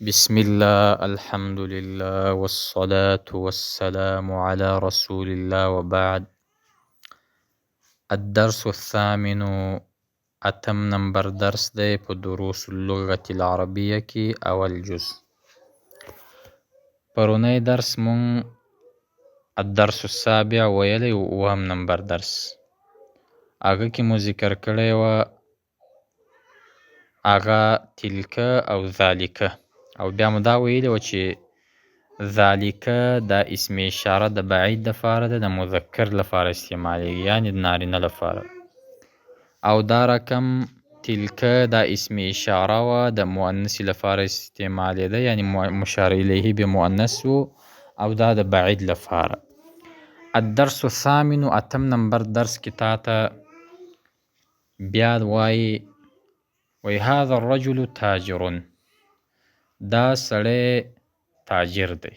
بسم الله الحمد لله والصلاة والسلام على رسول الله وبعد. الدرس الثامن، اتم نمبر درس دی په دروس اللغة العربية کی اول جز. پرونی درس مون الدرس السابع ویلی اوهم نمبر درس. اگه کی مو ذکر کړی و اغا تلک او ذالک، او بیا مو دا ویلی و چې ذالک دا اسم اشاره د بعید لپاره ده، د مذکر لپاره استعمالیږي، یعنی د نارینه لپاره. او دا رقم تلک دا اسم اشاره و د مؤنث لپاره استعمالیده، یعنی مشار الیه به مؤنث و، او دا د بعید لپاره. الدرس الثامن، اتم نمبر درس کی تاته بیا وای هذا الرجل تاجر، دا سړی تاجر دی.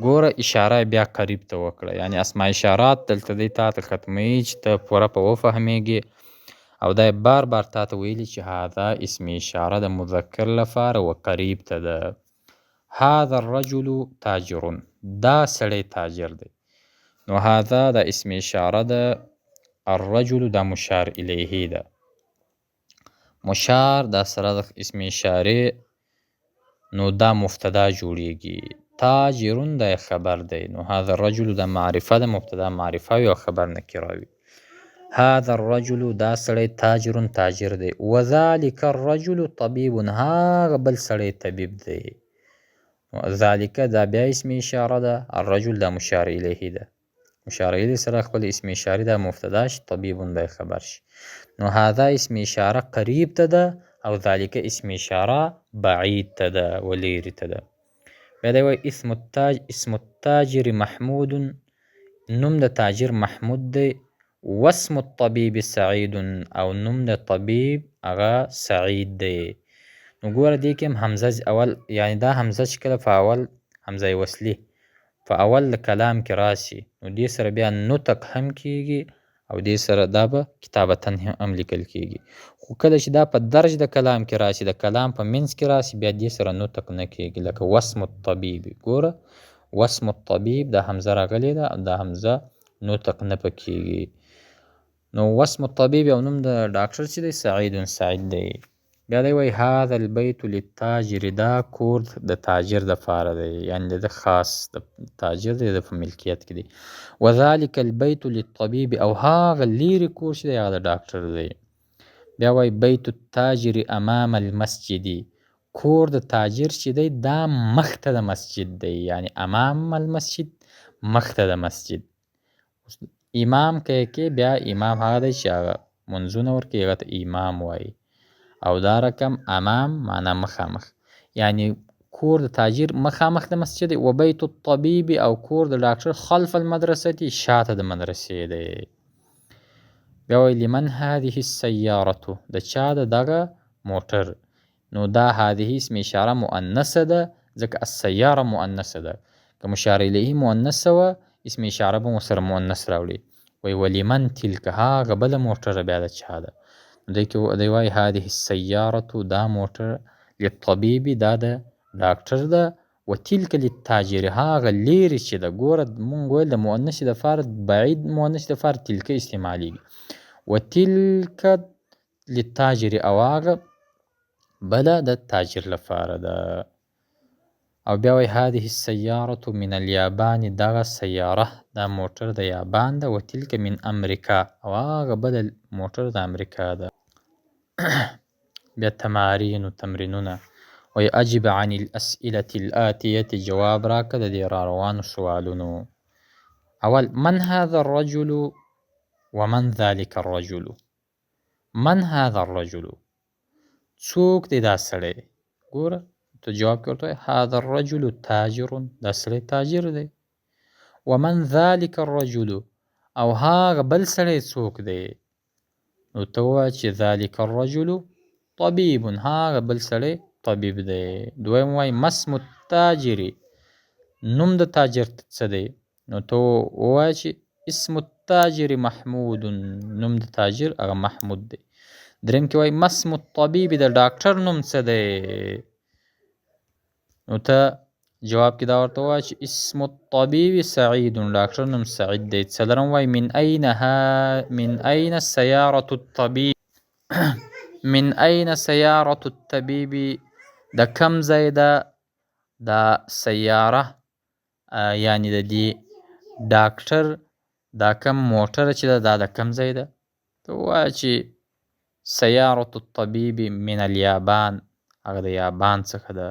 ګوره اشاره بیا قریب ته وکړه، یعنی اسماء اشارات دلته دی تا ته ختموي چې ته پوره په وفهمیږي. او دا بار بار تا ته ویلي چې هذا اسم اشاره د مذکر لپاره و قریب ته ده. هذا الرجل تاجر، دا سړی تاجر دی. نو هذا دا اسم اشاره ده، الرجل دا مشار الیه ده. مشار دا سره د اسم اشاره، نو دا مفتدا جوړیږي. تاجرون دا خبر دی. نو هذا الرجل دا معرفه ده، مبتدا معرفه وي او خبر نکره وي. هذا الرجل دا سړی تاجرون تاجر دی. وذلك الرجل طبيب، هاغه بل سړی طبیب دی. ذالک دا بیا اسم اشاره ده، الرجل دا مشار الیه ده. مشار الیه سره خپل اسم اشاره دا مفتدا شي، طبیبون دا خبر شي. نو هذا اسم اشاره قریب ته ده، او ذالک اسم اشاره بعید ته ده و لیرې ته ده. بیا دی وایي اسم التاجر محمود، نوم د تاجر محمود دی. واسم الطبیب سعید، او نوم د طبیب هغه سعید دی. نو ګوره دې کې هم حمزه اول، یعنی دا حمزه چې کله په اول حمزه وصلي په اول د کلام کې راشي، نو دې سره بیا نطق هم کیږي، او دې سره دا به کتابتا هم لیکل کیږي. خو کله چې دا په درج د کلام کې راشي، د کلام په منځ کې راشي، بیا دې سره نطق نه کیږي. لکه واسم الطبیب، ګوره واسم الطبیب دا حمزه راغلی ده، دا حمزه نطق نه پکیږي. نو واسم الطبیب او نوم د ډاکټر چې دی سعید، سعید دی. بیا دی وایي هذا البیت للتاجر، دا کور د تاجر دپاره دی، یعنی د خاص د تاجر دی، د په ملکیت کې دی. وذلك البیت للطبیب، او هاغه لیرې کور چې دی هغه د ډاکټر دی. بیا وایي بیت التاجر امام المسجد، کور د تاجر چې دی دا مخته د مسجد دی، یعنی امام المسجد مخته د مسجد. امام که بیا امام هغه دی چې هغه منځونه ورکوي، هغه ته امام وایي. او دا رقم امام معنا مخامخ، یعنی کور د تاجر مخامخ د مسجد. و بیت الطبیب، او کور د ډاکټر خلف المدرسه، شاته د مدرسې دی. بیا وایي لمن هذه السیاره، د چا د دغه موټر. نو دا هذه اسم اشاره مؤنثه ده، ځکه السیاره مؤنثه ده. که مشار الیه مؤنثه وه، اسم اشاره به مو سره مؤنث راوړي. وایي ولمن تلک، هاغه بله موټر بیا د چا ده. دی وایي هذه السیاره، دا موټر للطبیب دا د ډاکټر ده. و تلک للتاجر، هاغه لیرې چې ده. ګوره مونږ ویل د مؤنث دپاره، بعید مؤنث دپاره تلک استعمالیږي. و تلک للتاجر، او هاغه بله د تاجر لپاره ده. او بیا وایي هذه السیاره من الیابان، دغه سیاره دا موټر د یابان ده. و تلک من امریکا، او هغه بله موټر د امریکا ده. بیا تمارین و تمرینونه. وایي اجب عن الاسئله الاتیه، جواب راکړه د دې را روانو سوالونو. اول من هذا الرجل ومن ذلك الرجل. من هذا الرجل، څوک دی دا سړی. ګوره ته جواب کې ورته وایي هذا الرجل تاجر، دا سړی تاجر دی. ومن ذلك الرجل، او هاغه بل سړی څوک دی. نو ته ووایه چې ذلك الرجل طبیب، هاغه بل سړی طبیب دی. دویم وایي ما اسم التاجر، نوم د تاجر څه دی. نو ته ووایه چې اسم التاجر محمود، نوم د تاجر هغه محمود دی. دریم کې وایي ما اسم الطبیب، د ډاکټر نوم څه دی. نو ته جواب کې دا ورته ووایه چې اسم الطبیب سعید، ډاکټر نوم سعید دی. څلورم وایي من أين سیارة الطبیب من أين سیارة الطبیب، د کم ځای ده دا سیاره یعنی د دې ډاکټر دا کم موټره چې ده دا د کم ځای ده. ته ووایه چې سیارة الطبیب من اليابان، هغه د یابان څخه ده.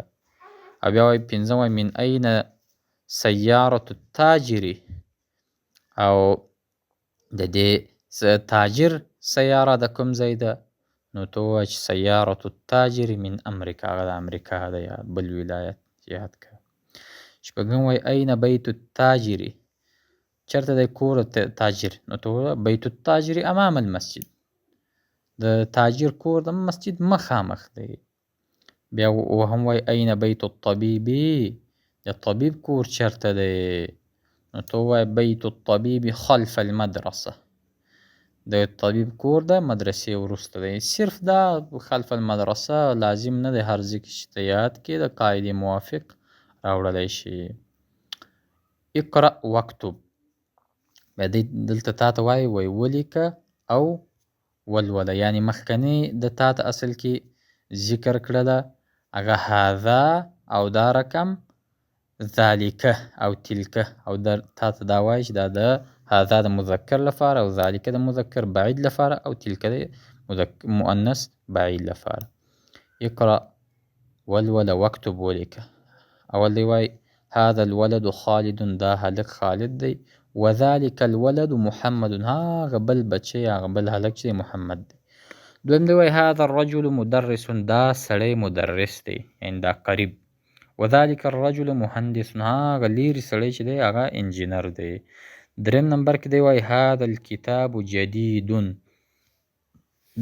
او بیا وایي پنځم وایي من أين سیارة التاجر، او د دې تاجر سیاره د کوم ځای ده. نو ته ووایه چې سیارة التاجر من امریکا، هغه د امریکا ده یا بل ولایت یاد کړه. شپږم وایي أين بیت التاجر، چېرته دی کور تاجر. نو ته ووایه بیت التاجر امام المسجد، د تاجر کور د مسجد مخامخ دی. بیا اووهم وایي أين بیت الطبیب، د طبیب کور چېرته دی. نو ته ووایه بیت الطبیب خلف المدرسه، د طبیب کور د مدرسې وروسته دی. صرف دا خلف المدرسه لازم نه دی، هر ځای کې چې ته یاد کړې د قاعدې موافق راوړلی شي. اقرأ واکتب، بیا دلته تا ته وایي ولیکه او ولوله، یعنی مخکنی د تا ته اصل کې ذکر کړله هغه هذا او دا رقم ذالکه او تلکه، او تا ته دا وایي چې دا د هذا د مذکر لپاره او ذالکه د مذکر بعید لپاره او تلکه د مؤنث بعید لپاره. اقرأ ولوله واکتب ولیکه. اول دی وایي هذا الولد خالد، دا هلک خالد دی. وذلك الولد محمد، هغه بل بچی هغه بل هلک چې محمد دی. دویم دی وایي هذا الرجل مدرس، دا سړی مدرس دی یعنی دا قریب. وذلك الرجل مهندس، هغه لیرې سړی چې دی هغه انجینر دی. دریم نمبر کې دی وایي هذا الكتاب جدید،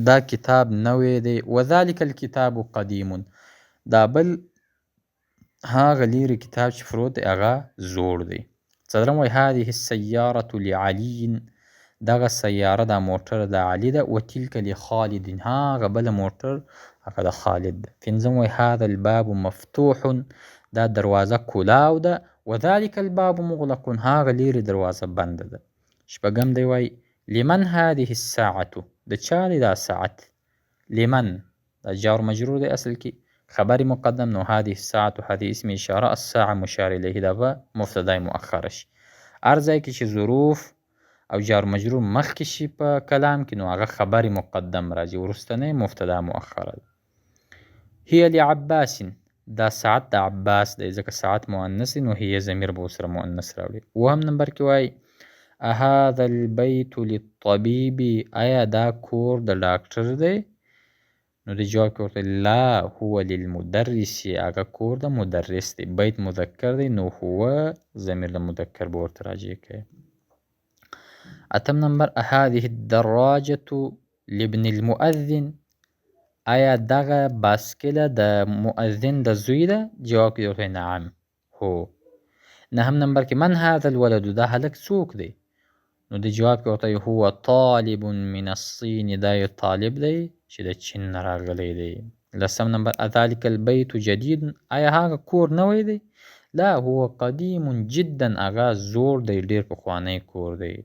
دا کتاب نوی دی. وذلك الكتاب قدیم، دا بل هغه لیرې کتاب چې پروت دی هغه زوړ دی. څلورم وایي هذه السیارة لعلي، دغه سیاره دا موټر د علي ده. وتلک لخالد، هغه بله موټر هغه د خالد ده. پنځم وایي هذا الباب مفتوح، دا دروازه کلاو ده. وذلك الباب مغلق، هغه لیرې دروازه بنده ده. شپږم دی وایي لمن هذه الساعة، د چا دی دا ساعت. لمن دا جار مجرور دی اصل کې، خبر مقدم. نو هذه الساعة هذه اسم اشاره، الساعة مشار الیه، دا به مبتدا مؤخره شي. هر ځای کې چې ظروف او جار مجرور مخکې شي په کلام کې نو هغه خبر مقدم راځي، وروستنی مبتدا مؤخره ده. هي لعباس، دا ساعت د عباس دی ځکه ساعت مؤنث نو هي ضمیر به ورسره مؤنث راوړي. اووم نمبر کې وایي هذا البیت للطبیب، آیا دا کور د ډاکټر دی. نو د جواب کې ورته لا هو للمدرس، هغه کور د مدرس دی. بیت مذکر دی نو هو ضمیر د مذکر به ورته راجع کوي. اتم نمبر هذه الدراجة لابن المؤذن، آیا دغه باسکله د مؤذن د زوی ده. جواب کې ورته نعم هو. نهم نمبر کې من هذا الولد، دا هلک څوک دی. نو د جواب کې ورته هو طالب من الصين، دا یو طالب دی چې د چین نه راغلی دی. لسم نمبر اذلك البيت جدید، آیا هغه کور نوی دی. لا هو قدیم جدا، هغه زوړ دی ډیر پخوانی کور دی.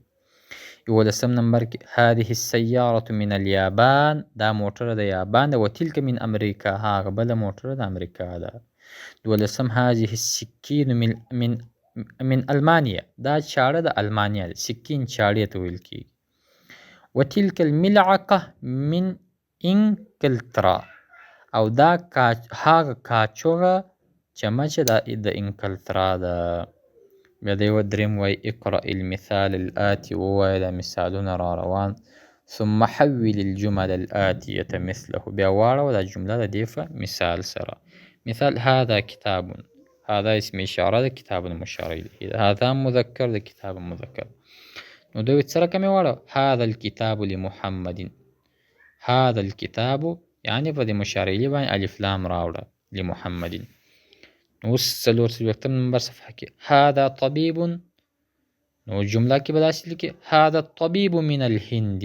یولسم نمبر کې هذه السیارة من اليابان، دا موټر د یابان ده. وتلک من امریکا، هغه بله موټر د امریکا ده. دولسم هذه السکین من المانیا، دا چاړه د المانیا ده. سکین چاړې ته ویل کیږي. وتلک الملعقه من انګلترا، او دا هغه کاچوغه چمچه د انګلترا ده. بیا دی دریم وایي اقرأ المثال الآتي، ووایه دا مثالونه را روان. ثم حول الجمل الآتیة مثله، بیا واړوه دا جمله د دې په مثال سره. مثال هذا کتاب، هذا اسم اشاره ده، کتاب مشار الیه ده. هذا مذکر ده، کتاب مذکر. نو دوی څه رقم یې واړوه هذا الكتاب لمحمد، هذا الكتاب یعنی په دې مشار الیه باندې الف لام راوړه لمحمد. اوس څلورڅلوېښتم نمبر صفحه کې هذا طبیب، نو جمله کې به داسې لیکي هذا الطبیب من الهند،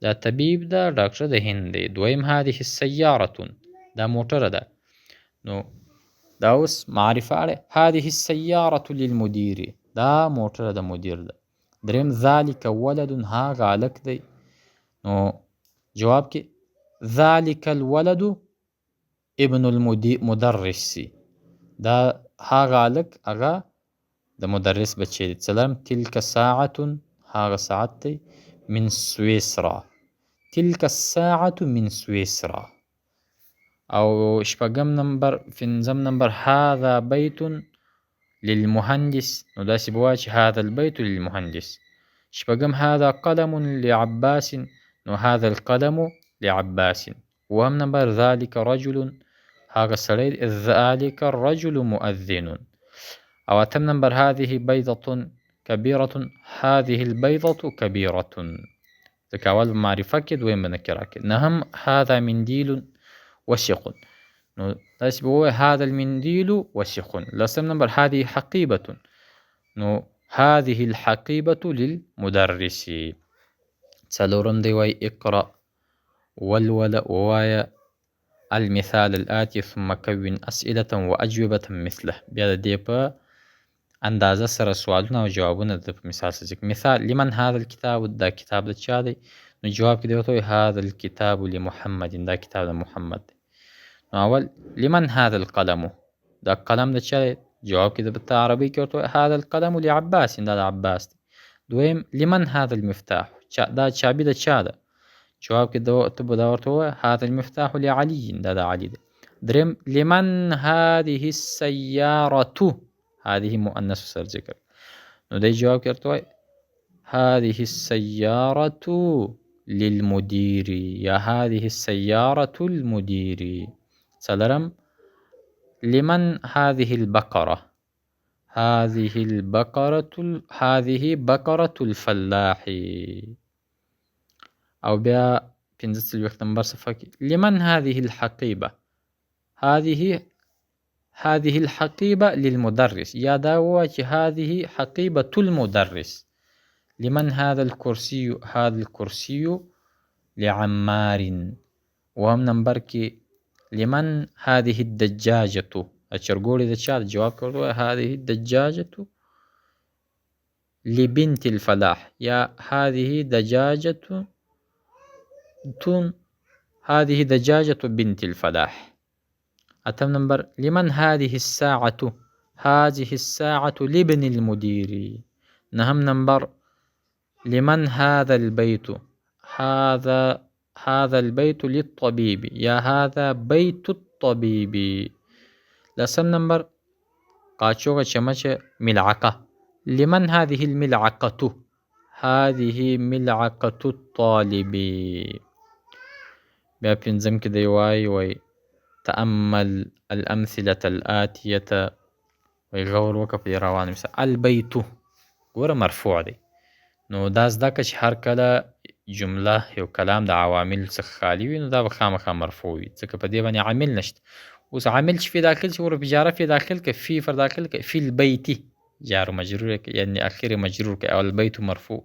دا طبیب ده ډاکټر د هند دی. دویم هذه السیارة، دا موټره ده. نو دا اوس معرفه اړه. هذه السیاره للمدیر، دا موټر د مدیر ده. دریم ذلک ولد، هاغه هلک دی. نو جواب کې ذلک الولد ابن المدرس، دا هاغه هلک هغه د مدرس بچی دی. څلورم تلک ساعة، هاغه ساعت دی من سویسرا، تلک الساعة من سویسرا. او شپږم نمبر پنځم نمبر هذا بیت للمهندس، نو داسې به وایي چې هذا البیت للمهندس. شپږم هذا قلم لعباس، نو هذا القلم لعباس. اووم نمبر ذلك رجل، هاغه سړی ذلك الرجل مؤذن. او اتم نمبر هذه بيضة كبيرة، هذه البيضة كبيرة. ځکه اول معرفه کې دویم به نکره کې. نهم هذا منديل وسخ، نو داسې به ووایي هذا المنديل وسخ. لسم نمبر هذه حقيبة، نو هذه الحقيبة للمدرس. څلورم دی وایي اقرأ ولول ووایه المثال الآتي ثم كون أسئلة وأجوبة مثله. بیا د دې په اندازه سره سوالونه او جوابونه د په مثال سره ذکر. مثال لمن هذا الكتاب، دا کتاب د چا دی؟ نو جواب کې دی ورته وایي هذا الكتاب لمحمد، دا کتاب د محمد دی. نو اول لمن هذا القلم، دا قلم د چا دی؟ جواب کې د په عربي کې ورته وایي هذا القلم لعباس، دا د عباس دی. دویم لمن هذا المفتاح، دا چابي د چا ده؟ جواب کې ته به دا ورته ووایه هذا المفتاح لعلي، دا د علي دی. دریم لمن هذه السیارة، هذه مؤنث سر ذکر، نو دی جواب کې ورته وایي هذه السیارة للمدير یا هذه السيارة المدير. څلورم لمن هذه البقرة، هذه بقرة الفلاح. او بیا پنځه څلوېښت نمبر صفحه کې لمن هذه الحقيبة، هذه الحقيبة للمدرس، یا دا ووایه چې هذه حقيبة المدرس. لمن هذا الكرسي، هذا الكرسي لعمار. وهم نمبر کې لمن هذه الدجاجة، چرګوړي د چا؟ جواب کړو هذه الدجاجة لبنت الفلاح، یا هذه دجاجة بنت الفلاح. اتم نمبر لمن هذه الساعة، هذه الساعة لابن المدير. نهم نمبر لمن هذا البيت، هذا البيت للطبيب، یا هذا بيت الطبيب. لسم نمبر قاچوغه چمچه ملعقه، لمن هذه الملعقة، هذه ملعقة الطالب. بیا پنځم کې دی وای تأمل الأمثلة الآتية، وی غور وکړه په روانه مثال. البيت ګوره مرفوع دی، نو دا زده کړه چې هر کله جمله یو کلام د عوامل څخه خالی وي، نو دا به خامخا مرفوع وي، ځکه په دې باندې عامل نشته. اوس عامل چې فی داخل شي، ورپسې جاره فی داخل که فی فر داخل که فی البیت جار مجرور که، یعنی اخر مجرور که. او البیت مرفوع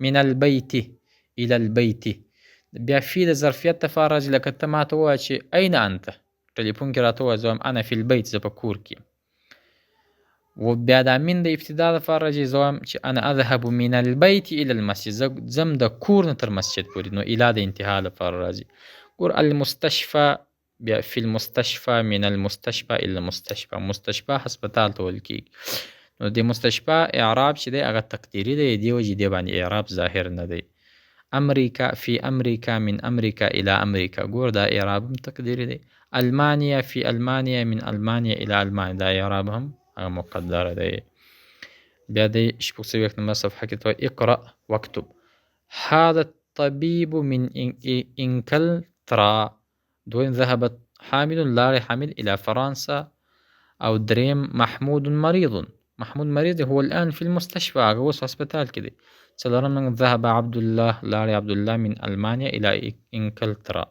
من البیت الى البیت. بیا فی د ظرفیت لپاره راځي، لکه ته ماته ووایه چې این انت، ټلیفون کې راته ووایه زه وایم انا فی البیت، زه په کور کې یم. و بیا د من د ابتدا لپاره راځي، زه وایم چې انا اذهب من البیت الى المسجد، زه ځم د کور نه تر مسجد پورې. نو الی د انتها لپاره راځي. ګور المستشفى، بیا فی المستشفى من المستشفى الى المستشفى. مستشفى هسپتال ته ویل کېږي. نو د مستشفى اعراب چې دی هغه تقدیري دی، دې وجې دې باندې اعراب ظاهر نه دی. امریکا فی امریکا من امریکا الى امریکا، ګور دا اعراب هم تقدیري دی. المانیا فی المانیا من المانیا الى المانیا، دا اعراب هم هغه مقدره دی. بیا د شپږ څلوېښت نمبر صفحه کې ته اقرأ واکتب. هذا الطبيب من انکلترا. دویم ذهبت حامد، لاړې حامد الى فرانسا. او دریم محمود مریض، محمود مریض دی، هو الان فی المستشفى، هغه اوس هسپتال کې دی. څلورم ذهب عبد الله، لاړې عبد الله من المانیا الى انکلترا.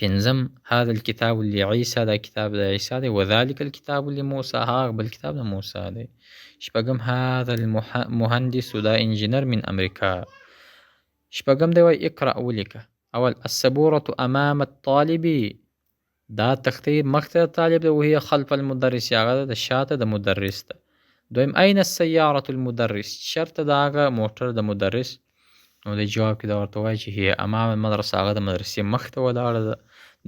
پنځم هذا الكتاب لعیسی، دا کتاب د عیسی دی. وذلك الكتاب لموسی، هغه بل کتاب د موسی دی. شپږم هذا المهندس، دا انجینر من امریکا. شپږم دی وای اقرأ ولیکه. اول السبورة امام الطالب دا تختې مخته طالب ده وهي خلف المدرس هغه د شاته د مدرس ده. دویم أين السیارة المدرس چېرته د هغه موټر د مدرس. نو د جواب کې دا ورته وایي چې هي امام المدرسه هغه د مدرسې مخته ولاړه ده.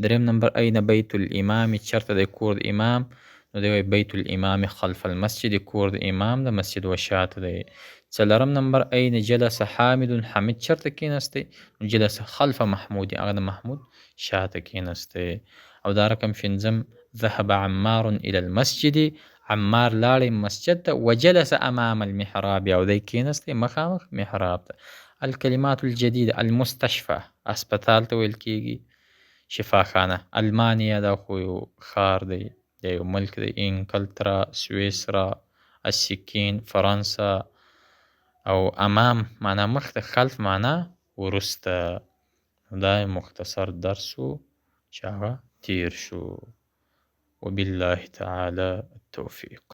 دریم نمبر أين بیت الامام چېرته د کور د امام. نو دی وایي بیت الامام خلف المسجد کور د امام د مسجد و شاته دی. څلورم نمبر أين جلس حامد حامد چېرته کېناستی. جلس خلف محمود هغه د محمود شاته کېناستی. او دا رقم پنځم ذهب عمار الى المسجد عمار لاړی مسجد ته وجلس امام المحراب او دی کېناستی مخامخ محراب ته. الکلمات الجديده المستشفى اسپتال ته ویل کېږي شفاخانه. المانیا دا خو یو ښار دی یا یو ملک دی. انګلترا سویسرا السکین فرانسه. او امام معنا مخته خلف معنا وروسته. دا مختصر درس و چې هغه تیر شو. وبالله تعالی التوفیق.